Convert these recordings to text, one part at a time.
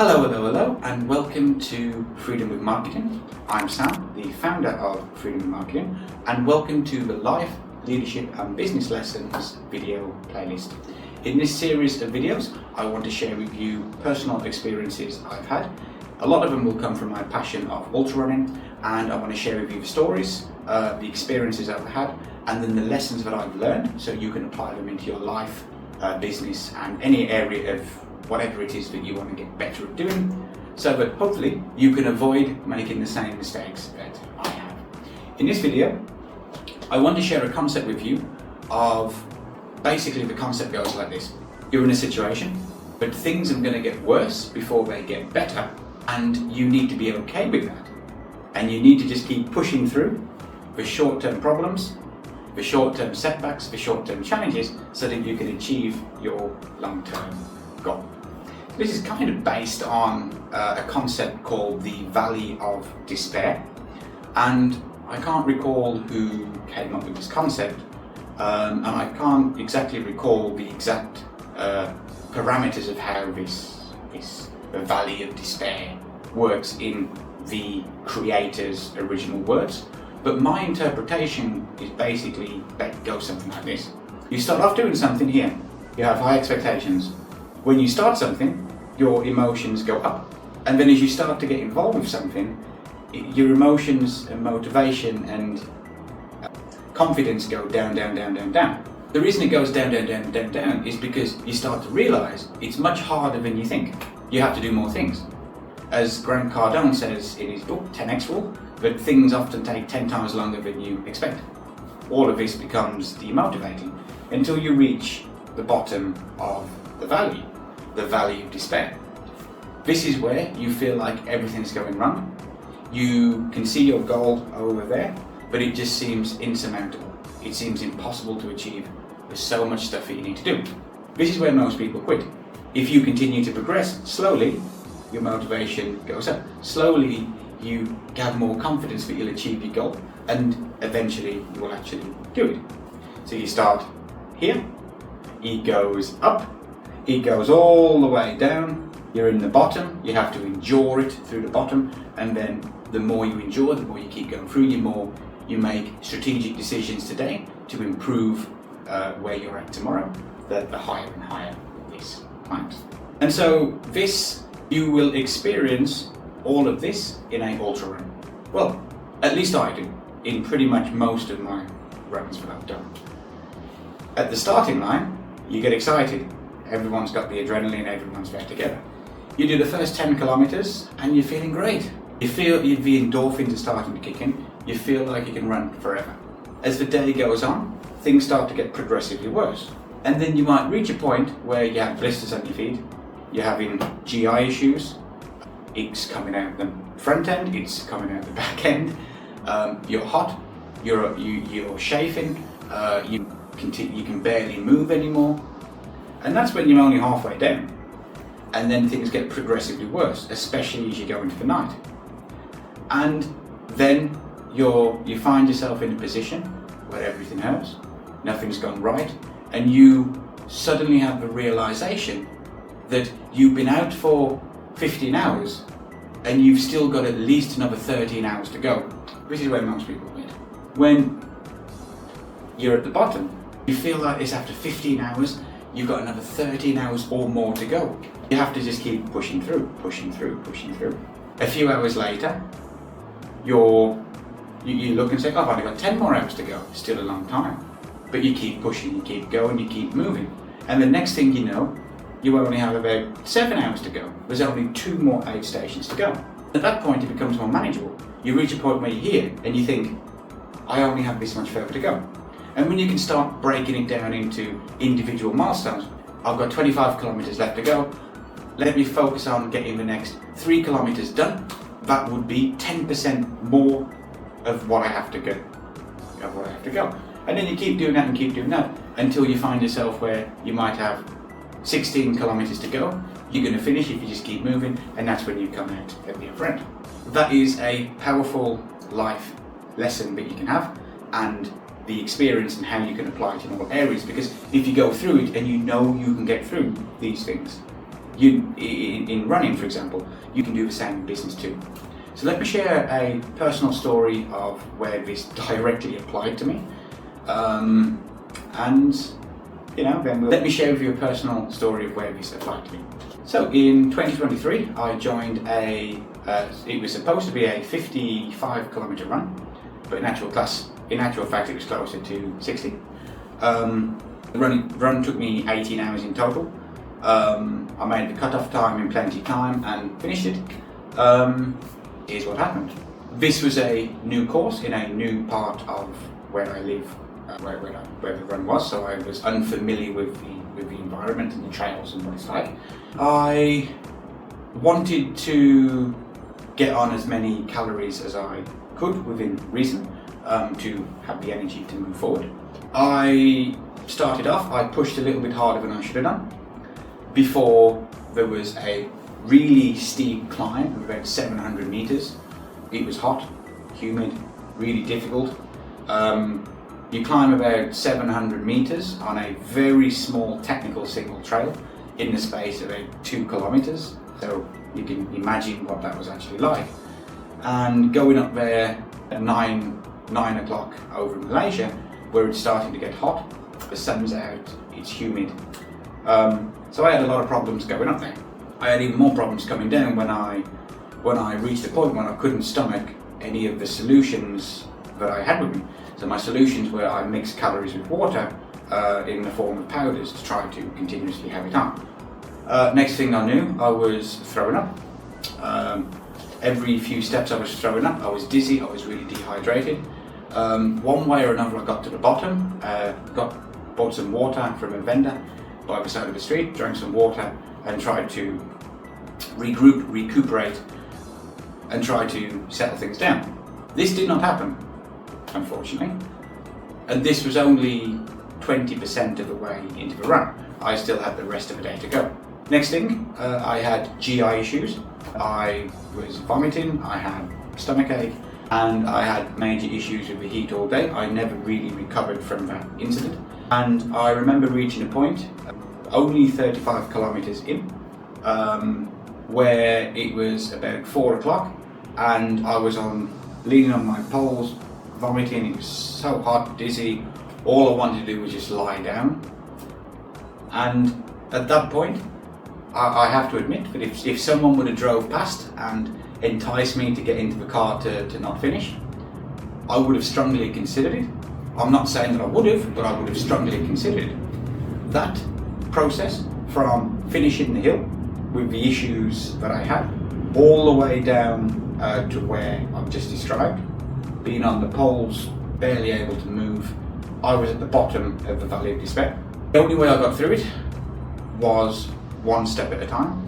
Hello, and welcome to Freedom with Marketing. I'm Sam, the founder of Freedom with Marketing, and welcome to the Life, Leadership and Business Lessons video playlist. In this series of videos, I want to share with you personal experiences I've had. A lot of them will come from my passion of ultra running, and I want to share with you the stories, the experiences I've had, and then the lessons that I've learned so you can apply them into your life, business, and any area of whatever it is that you want to get better at doing, so that hopefully you can avoid making the same mistakes that I have. In this video, I want to share a concept with you of basically the concept goes like this. You're in a situation, but things are going to get worse before they get better, and you need to be okay with that. And you need to just keep pushing through the short-term problems, the short-term setbacks, the short-term challenges, so that you can achieve your long-term goal. This is kind of based on a concept called the Valley of Despair, and I can't recall who came up with this concept, and I can't exactly recall the exact parameters of how this Valley of Despair works in the creator's original words, but my interpretation is basically that it goes something like this. You start off doing something here, you have high expectations. When you start something, your emotions go up, and then as you start to get involved with something, your emotions and motivation and confidence go down. The reason it goes down is because you start to realize it's much harder than you think. You have to do more things. As Grant Cardone says in his book 10X Rule, that things often take 10 times longer than you expect. All of this becomes demotivating until you reach the bottom of the valley of despair. This is where you feel like everything's going wrong. You can see your goal over there, but it just seems insurmountable. It seems impossible to achieve. There's so much stuff that you need to do. This is where most people quit. If you continue to progress, slowly your motivation goes up. Slowly you have more confidence that you'll achieve your goal, and eventually you will actually do it. So you start here, it goes up, it goes all the way down, you're in the bottom, you have to endure it through the bottom, and then the more you endure, the more you keep going through, the more you make strategic decisions today to improve where you're at tomorrow, the higher and higher this climbs. And so you will experience all of this in a ultra run. Well, at least I do, in pretty much most of my runs that I've done. At the starting line, you get excited. Everyone's got the adrenaline, everyone's there together. You do the first 10 kilometers and you're feeling great. You feel the endorphins are starting to kick in. You feel like you can run forever. As the day goes on, things start to get progressively worse. And then you might reach a point where you have blisters on your feet, you're having GI issues, it's coming out the front end, it's coming out the back end, you're hot, you're chafing, you can barely move anymore. And that's when you're only halfway down. And then things get progressively worse, especially as you go into the night. And then you find yourself in a position where everything hurts, nothing's gone right, and you suddenly have the realization that you've been out for 15 hours and you've still got at least another 13 hours to go. This is where most people quit. When you're at the bottom, you feel like it's after 15 hours, you've got another 13 hours or more to go. You have to just keep pushing through. A few hours later, you look and say, oh, I've only got 10 more hours to go. It's still a long time. But you keep pushing, you keep going, you keep moving. And the next thing you know, you only have about 7 hours to go. There's only 2 more aid stations to go. At that point, it becomes more manageable. You reach a point where you're here and you think, I only have this much further to go. And when you can start breaking it down into individual milestones, I've got 25 kilometers left to go. Let me focus on getting the next 3 kilometers done. That would be 10% more of what I have to go. And then you keep doing that until you find yourself where you might have 16 kilometers to go. You're going to finish if you just keep moving, and that's when you come out at the other end. That is a powerful life lesson that you can have, and the experience and how you can apply it in all areas, because if you go through it and you know you can get through these things, in running, for example, you can do the same in business too. So let me share a personal story of where this directly applied to me, and then let me share with you a personal story of where this applied to me. So in 2023, I joined it was supposed to be a 55-kilometer run, but in actual fact, it was closer to 60. The run took me 18 hours in total. I made the cut-off time in plenty time and finished it. Here's what happened. This was a new course in a new part of where I live, where the run was, so I was unfamiliar with the environment and the trails and what it's like. I wanted to get on as many calories as I could within reason to have the energy to move forward. I started off, I pushed a little bit harder than I should have done. Before there was a really steep climb of about 700 meters. It was hot, humid, really difficult. You climb about 700 meters on a very small technical single trail in the space of about 2 kilometers. So you can imagine what that was actually like. And going up there at 9 o'clock over in Malaysia, where it's starting to get hot, the sun's out, it's humid. So I had a lot of problems going up there. I had even more problems coming down when I reached a point when I couldn't stomach any of the solutions that I had with me. So my solutions were I mixed calories with water in the form of powders to try to continuously have it on. Next thing I knew, I was throwing up. Every few steps I was throwing up, I was dizzy, I was really dehydrated. One way or another I got to the bottom, bought some water from a vendor by the side of the street, drank some water and tried to recuperate and try to settle things down. This did not happen, unfortunately, and this was only 20% of the way into the run. I still had the rest of the day to go. Next thing, I had GI issues. I was vomiting, I had stomachache, and I had major issues with the heat all day. I never really recovered from that incident. And I remember reaching a point, only 35 kilometers in, where it was about 4 o'clock and I was leaning on my poles, vomiting. It was so hot, dizzy. All I wanted to do was just lie down. And at that point, I have to admit that if someone would have drove past and enticed me to get into the car to not finish, I would have strongly considered it. I'm not saying that I would have, but I would have strongly considered it. That process from finishing the hill with the issues that I had, all the way down to where I've just described, being on the poles, barely able to move, I was at the bottom of the valley of despair. The only way I got through it was one step at a time,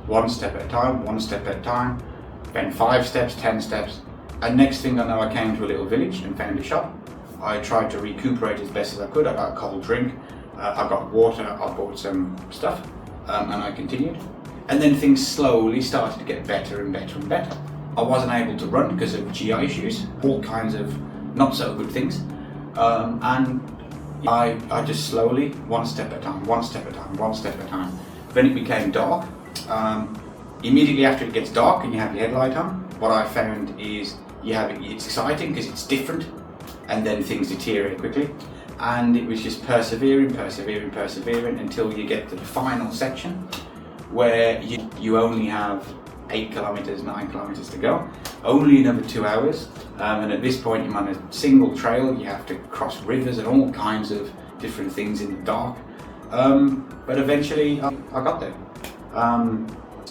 one step at a time, one step at a time, then 5 steps, 10 steps, and next thing I know I came to a little village and found a shop. I tried to recuperate as best as I could. I got a cold drink, I got water, I bought some stuff, and I continued. And then things slowly started to get better and better and better. I wasn't able to run because of GI issues, all kinds of not so good things, and I just slowly, one step at a time, one step at a time, one step at a time. Then it became dark. Immediately after it gets dark and you have your headlight on, what I found is it's exciting because it's different, and then things deteriorate quickly. And it was just persevering until you get to the final section where you only have 8 kilometers, 9 kilometers to go, only another 2 hours. And at this point you're on a single trail, you have to cross rivers and all kinds of different things in the dark. But eventually I got there.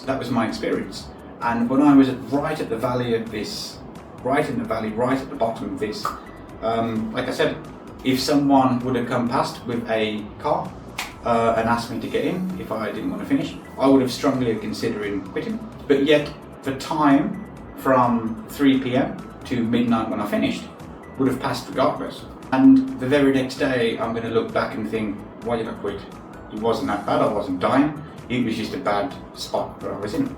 That was my experience. And when I was right at the valley of this, right in the valley, right at the bottom of this, like I said, if someone would have come past with a car and asked me to get in if I didn't want to finish, I would have strongly considered quitting. But yet the time from 3 p.m. to midnight when I finished would have passed regardless. And the very next day I'm going to look back and think, why did I quit? It wasn't that bad, I wasn't dying, it was just a bad spot that I was in.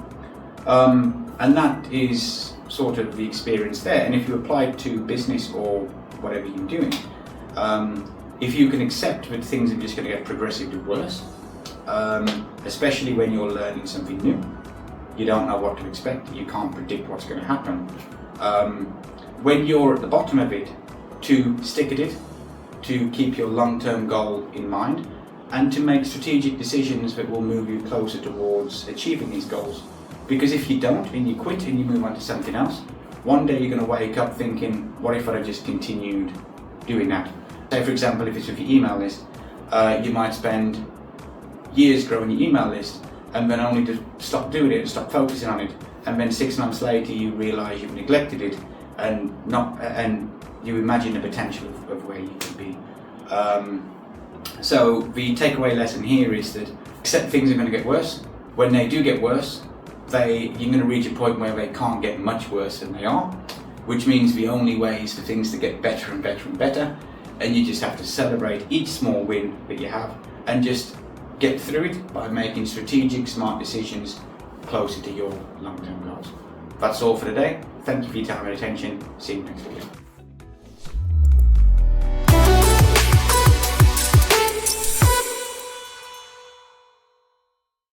And that is sort of the experience there. And if you apply it to business or whatever you're doing, if you can accept that things are just going to get progressively worse, especially when you're learning something new. You don't know what to expect, you can't predict what's going to happen. When you're at the bottom of it, to stick at it, to keep your long-term goal in mind, and to make strategic decisions that will move you closer towards achieving these goals. Because if you don't, and you quit and you move on to something else, one day you're going to wake up thinking, what if I just continued doing that? Say for example, if it's with your email list, you might spend years growing your email list, and then only to stop doing it and stop focusing on it, and then 6 months later you realise you've neglected it, and you imagine the potential of where you could be. So the takeaway lesson here is that accept things are going to get worse. When they do get worse, you're going to reach a point where they can't get much worse than they are, which means the only way is for things to get better and better and better, and you just have to celebrate each small win that you have and just get through it by making strategic, smart decisions closer to your long-term goals. That's all for today. Thank you for your time and attention. See you next video.